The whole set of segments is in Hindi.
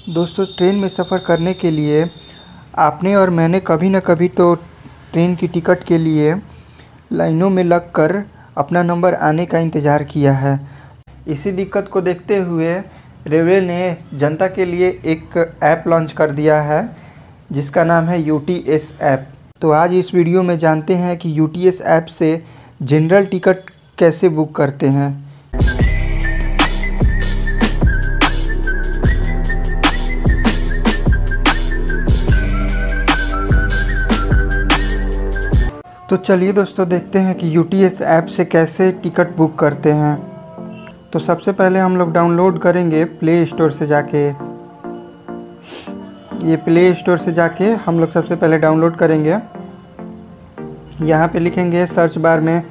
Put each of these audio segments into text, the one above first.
दोस्तों, ट्रेन में सफ़र करने के लिए आपने और मैंने कभी न कभी तो ट्रेन की टिकट के लिए लाइनों में लगकर अपना नंबर आने का इंतज़ार किया है। इसी दिक्कत को देखते हुए रेलवे ने जनता के लिए एक ऐप लॉन्च कर दिया है जिसका नाम है यूटीएस ऐप। तो आज इस वीडियो में जानते हैं कि यूटीएस ऐप से जनरल टिकट कैसे बुक करते हैं। तो चलिए दोस्तों, देखते हैं कि यूटीएस ऐप से कैसे टिकट बुक करते हैं। तो सबसे पहले हम लोग डाउनलोड करेंगे प्ले स्टोर से जाके। ये प्ले स्टोर से जाके हम लोग सबसे पहले डाउनलोड करेंगे। यहाँ पे लिखेंगे सर्च बार में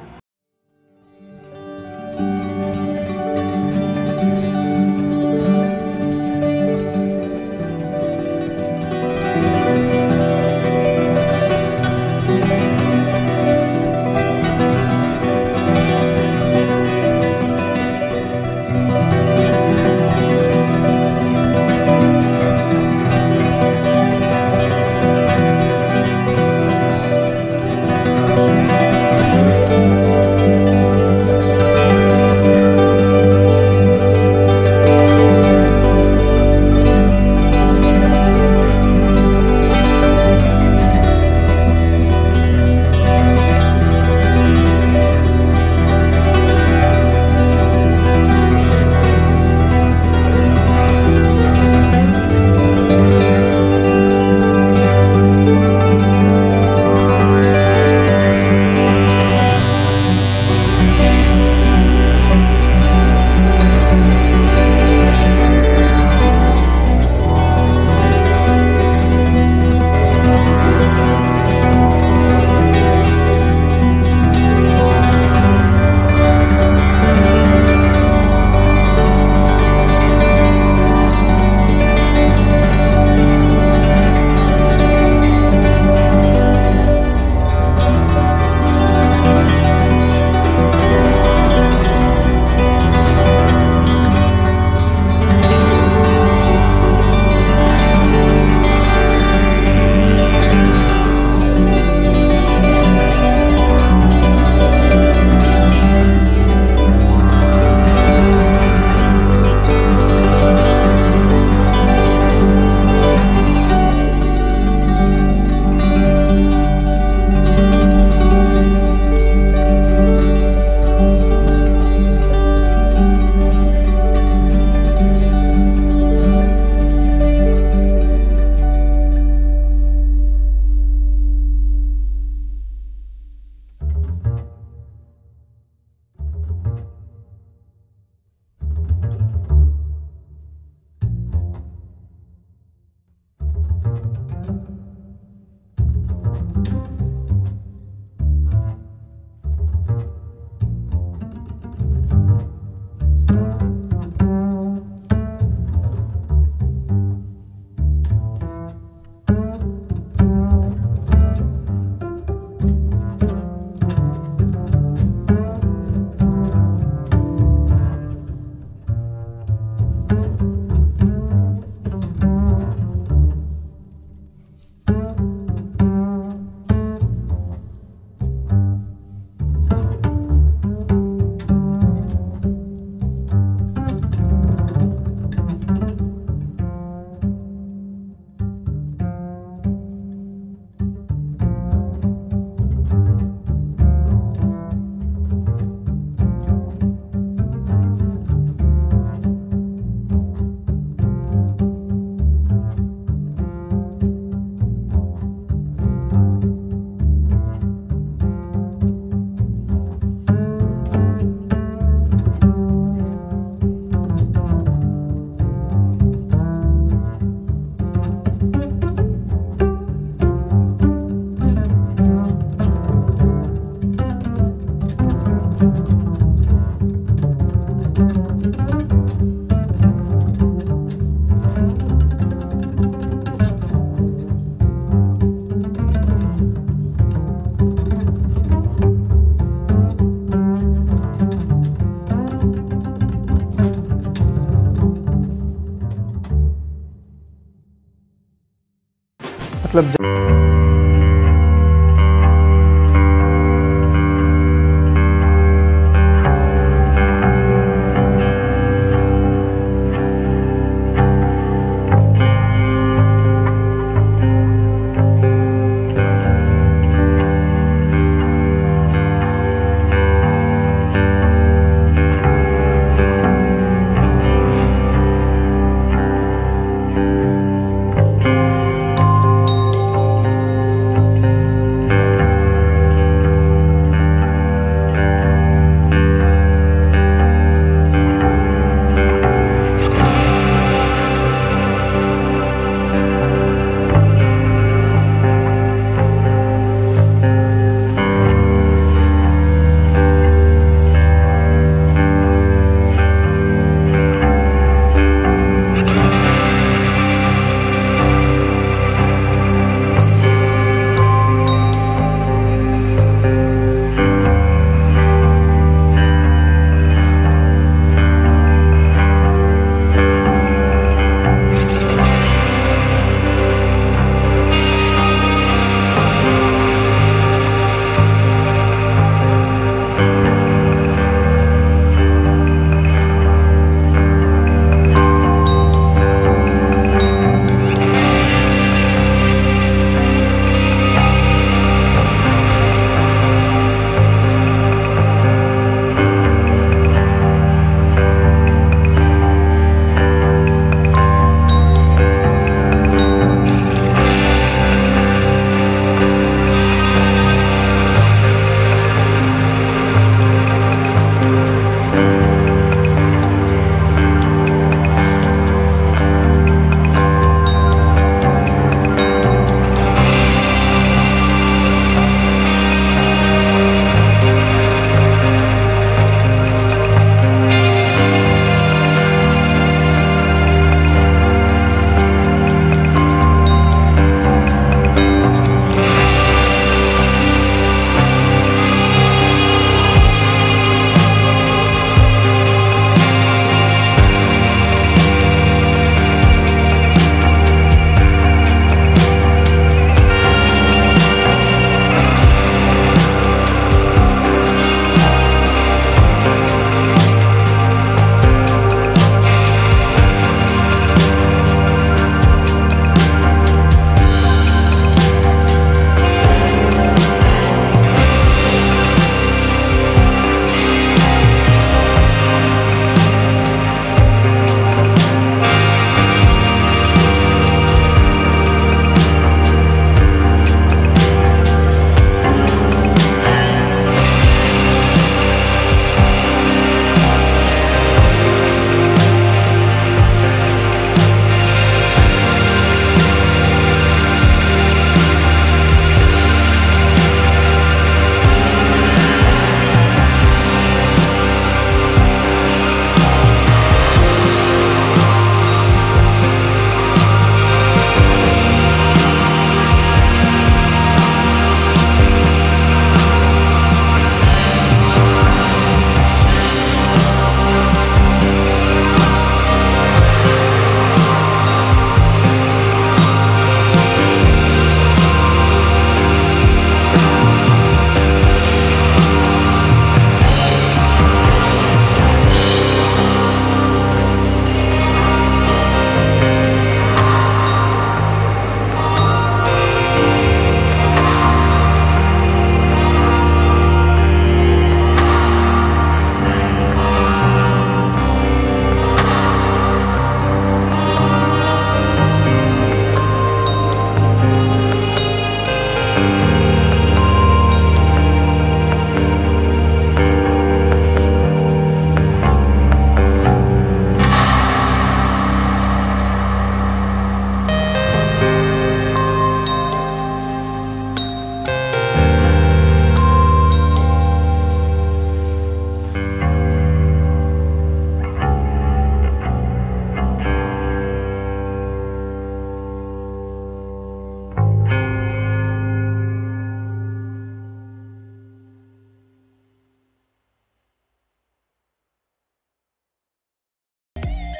मतलब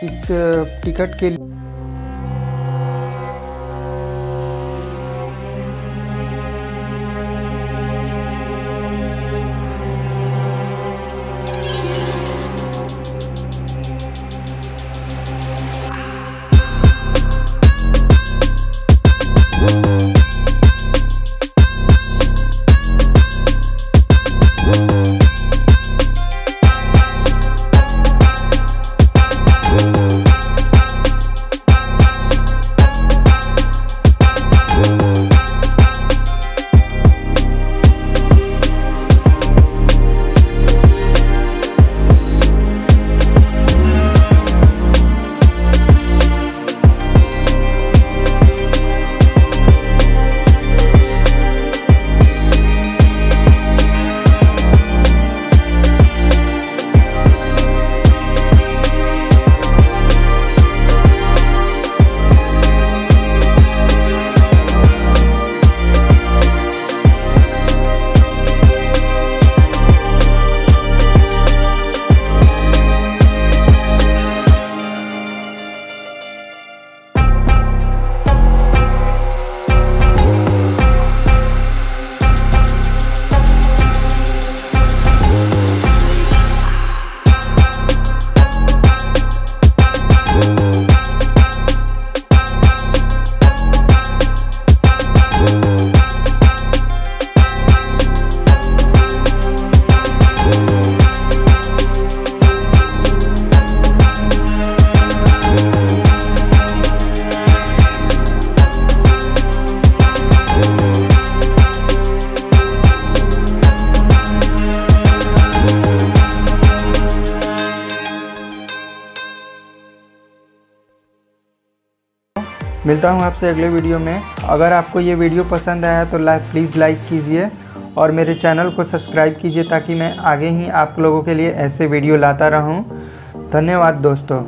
इस टिकट के मिलता हूँ आपसे अगले वीडियो में। अगर आपको ये वीडियो पसंद आया तो प्लीज़ लाइक कीजिए और मेरे चैनल को सब्सक्राइब कीजिए ताकि मैं आगे ही आप लोगों के लिए ऐसे वीडियो लाता रहूँ। धन्यवाद दोस्तों।